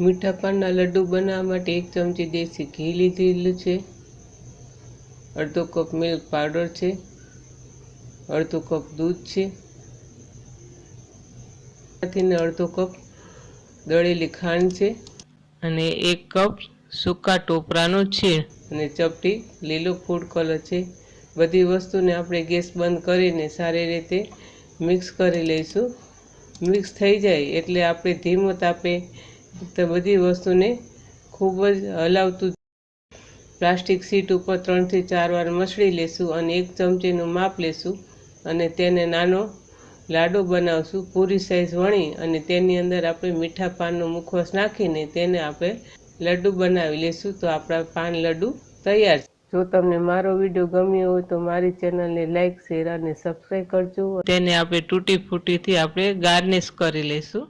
મીઠા પાનના લડ્ડુ બનાવવા માટે 1 ચમચી દેશી ઘી લીધેલું છે, અડધો કપ મિલ્ક પાવડર છે, અડધો કપ દૂધ છે, અડધો કપ દળેલી ખાંડ છે અને 1 કપ સૂકા ટોપરાનો છે અને ચપટી લીલો ફૂડ કલર છે। બધી વસ્તુને આપણે ગેસ બંધ કરીને સારી રીતે મિક્સ કરી લઈશું। મિક્સ થઈ જાય એટલે આપણે ધીમો તાપે બધી વસ્તુને ખૂબ જ હલાવતું પ્લાસ્ટિક શીટ ઉપર 3 થી 4 વાર મસળી લેશું અને 1 ચમચીનું માપ લેશું અને તેને નાનો લાડુ બનાવશું। પૂરી સાઈઝ વણી અને તેની અંદર આપણે મીઠા પાનનો મુખવાસ નાખીને તેને આપણે લડ્ડુ બનાવી લેશું। તો આપણા પાન લડ્ડુ તૈયાર છે। જો તમને મારો વિડીયો ગમ્યો હોય તો મારી ચેનલને લાઈક, શેર અને સબસ્ક્રાઈબ કરજો। તેને આપણે તૂટી ફૂટીથી આપણે ગાર્નિશ કરી લઈશું।